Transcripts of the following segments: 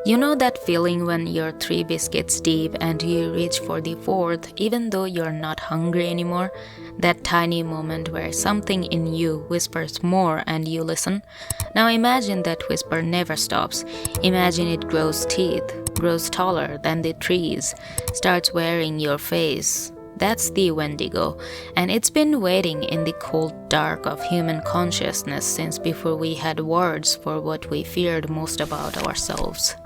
You know that feeling when you're 3 biscuits deep and you reach for the fourth even though you're not hungry anymore? That tiny moment where something in you whispers more and you listen? Now imagine that whisper never stops. Imagine it grows teeth, grows taller than the trees, starts wearing your face. That's the Wendigo, and it's been waiting in the cold dark of human consciousness since before we had words for what we feared most about ourselves.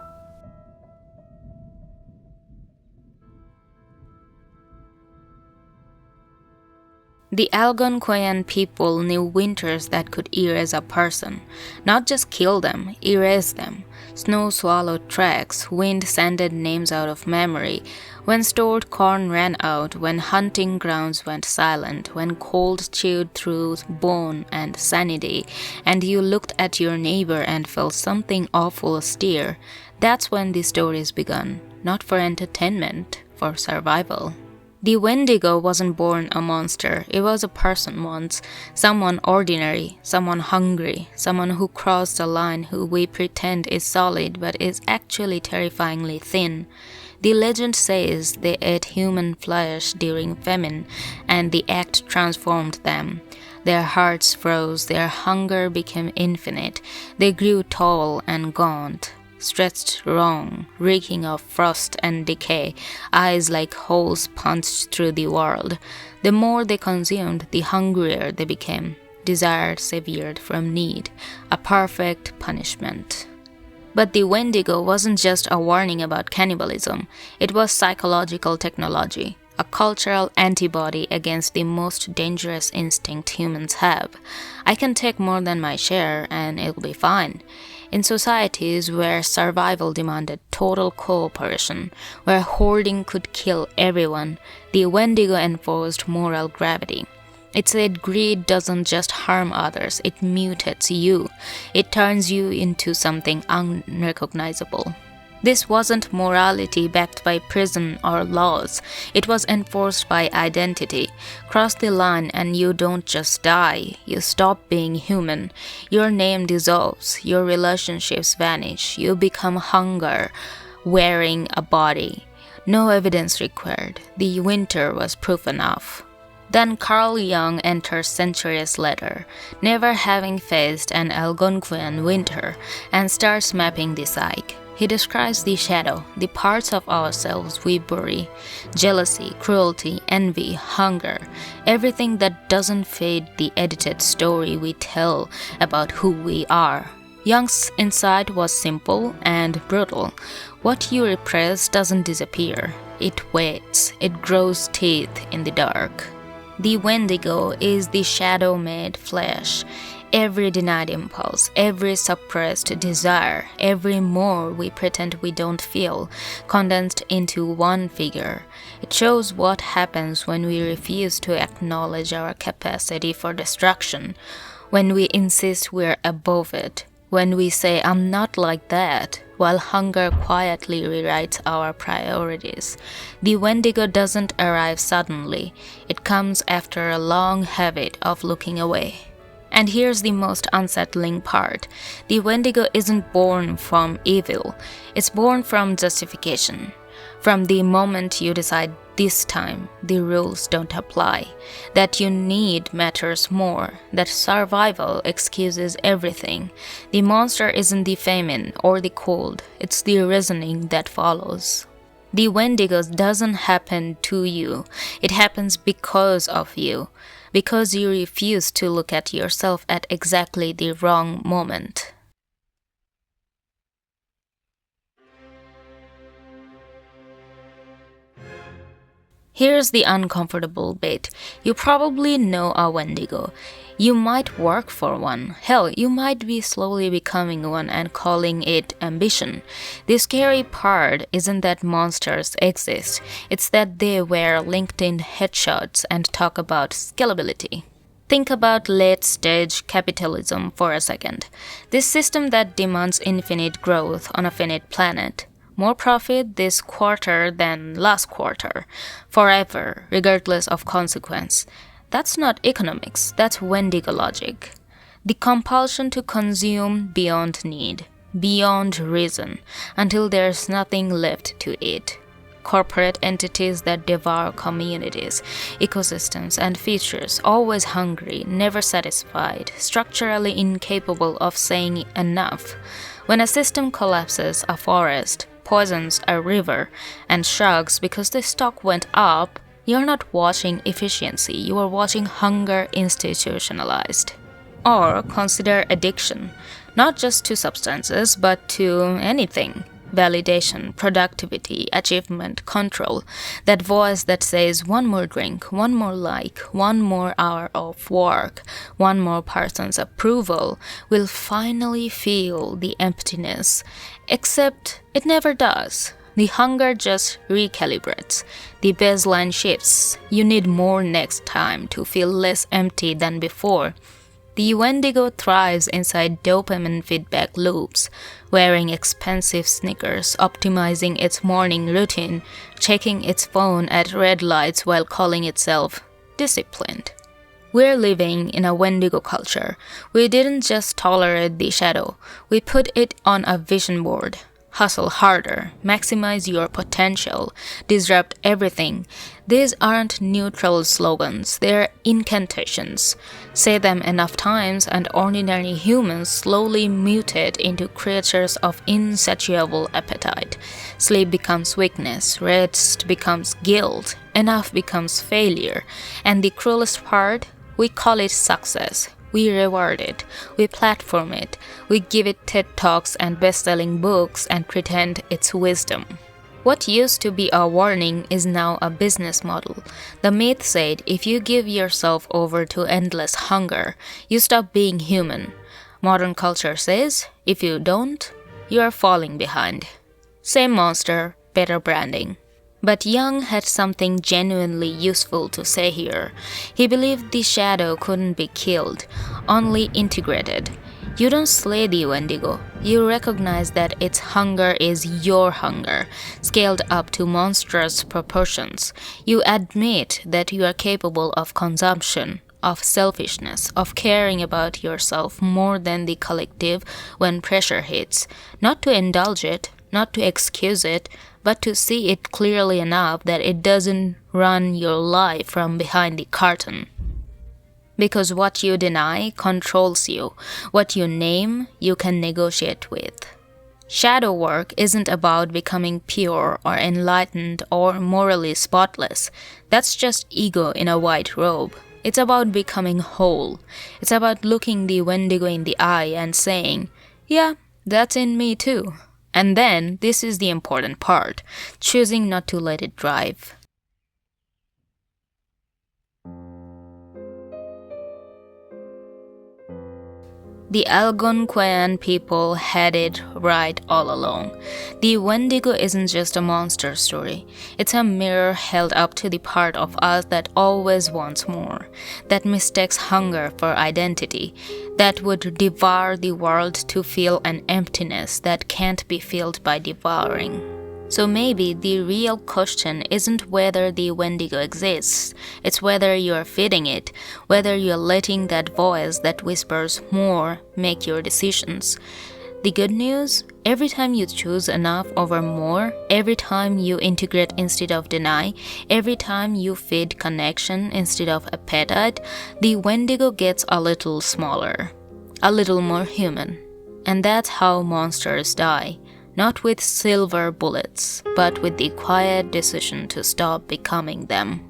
The Algonquian people knew winters that could erase a person, not just kill them, erase them. Snow swallowed tracks, wind sanded names out of memory. When stored corn ran out, when hunting grounds went silent, when cold chewed through bone and sanity, and you looked at your neighbor and felt something awful stir, that's when the stories begun, not for entertainment, for survival. The Wendigo wasn't born a monster, it was a person once, someone ordinary, someone hungry, someone who crossed a line who we pretend is solid but is actually terrifyingly thin. The legend says they ate human flesh during famine, and the act transformed them. Their hearts froze, their hunger became infinite, they grew tall and gaunt, stretched wrong, reeking of frost and decay, eyes like holes punched through the world. The more they consumed, the hungrier they became. Desire severed from need, a perfect punishment. But the Wendigo wasn't just a warning about cannibalism, it was psychological technology, a cultural antibody against the most dangerous instinct humans have. I can take more than my share and it'll be fine. In societies where survival demanded total cooperation, where hoarding could kill everyone, the Wendigo enforced moral gravity. It said greed doesn't just harm others, it mutates you. It turns you into something unrecognizable. This wasn't morality backed by prison or laws. It was enforced by identity. Cross the line and you don't just die. You stop being human. Your name dissolves. Your relationships vanish. You become hunger, wearing a body. No evidence required. The winter was proof enough. Then Carl Jung enters centuries later, never having faced an Algonquian winter, and starts mapping the psyche. He describes the shadow, the parts of ourselves we bury, jealousy, cruelty, envy, hunger, everything that doesn't fade the edited story we tell about who we are. Jung's insight was simple and brutal. What you repress doesn't disappear. It waits. It grows teeth in the dark. The Wendigo is the shadow-made flesh. Every denied impulse, every suppressed desire, every more we pretend we don't feel, condensed into one figure. It shows what happens when we refuse to acknowledge our capacity for destruction, when we insist we're above it, when we say, "I'm not like that," while hunger quietly rewrites our priorities. The Wendigo doesn't arrive suddenly. It comes after a long habit of looking away. And here's the most unsettling part. The Wendigo isn't born from evil. It's born from justification. From the moment you decide this time the rules don't apply, that you need matters more, that survival excuses everything. The monster isn't the famine or the cold, it's the reasoning that follows. The Wendigo doesn't happen to you, it happens because of you. Because you refuse to look at yourself at exactly the wrong moment. Here's the uncomfortable bit. You probably know a Wendigo. You might work for one. Hell, you might be slowly becoming one and calling it ambition. The scary part isn't that monsters exist, it's that they wear LinkedIn headshots and talk about scalability. Think about late-stage capitalism for a second. This system that demands infinite growth on a finite planet. More profit this quarter than last quarter, forever, regardless of consequence. That's not economics, that's Wendigo logic. The compulsion to consume beyond need. beyond reason, until there's nothing left to eat. Corporate entities that devour communities, ecosystems, and features, always hungry, never satisfied, structurally incapable of saying enough. When a system collapses a forest, poisons a river, and shrugs because the stock went up, you're not watching efficiency, you are watching hunger institutionalized. Or consider addiction, not just to substances, but to anything. Validation, productivity, achievement, control. That voice that says one more drink, one more like, one more hour of work, one more person's approval will finally feel the emptiness. Except it never does. The hunger just recalibrates. The baseline shifts. You need more next time to feel less empty than before. The Wendigo thrives inside dopamine feedback loops, wearing expensive sneakers, optimizing its morning routine, checking its phone at red lights while calling itself disciplined. We're living in a Wendigo culture. We didn't just tolerate the shadow, we put it on a vision board. Hustle harder, maximize your potential, disrupt everything. These aren't neutral slogans, they're incantations. Say them enough times and ordinary humans slowly mutate into creatures of insatiable appetite. Sleep becomes weakness, rest becomes guilt, enough becomes failure. And the cruelest part, we call it success. We reward it, we platform it, we give it TED Talks and best-selling books and pretend it's wisdom. What used to be a warning is now a business model. The myth said if you give yourself over to endless hunger, you stop being human. Modern culture says if you don't, you are falling behind. Same monster, better branding. But Jung had something genuinely useful to say here. He believed the shadow couldn't be killed, only integrated. You don't slay the Wendigo. You recognize that its hunger is your hunger, scaled up to monstrous proportions. You admit that you are capable of consumption, of selfishness, of caring about yourself more than the collective when pressure hits. Not to indulge it, not to excuse it, but to see it clearly enough that it doesn't run your life from behind the curtain. Because what you deny controls you. What you name, you can negotiate with. Shadow work isn't about becoming pure or enlightened or morally spotless. That's just ego in a white robe. It's about becoming whole. It's about looking the Wendigo in the eye and saying, yeah, that's in me too. And then, this is the important part, choosing not to let it drive. The Algonquian people had it right all along. The Wendigo isn't just a monster story. It's a mirror held up to the part of us that always wants more, that mistakes hunger for identity, that would devour the world to feel an emptiness that can't be filled by devouring. So maybe the real question isn't whether the Wendigo exists, it's whether you're feeding it, whether you're letting that voice that whispers more make your decisions. The good news? Every time you choose enough over more, every time you integrate instead of deny, every time you feed connection instead of appetite, the Wendigo gets a little smaller, a little more human. And that's how monsters die. Not with silver bullets, but with the quiet decision to stop becoming them.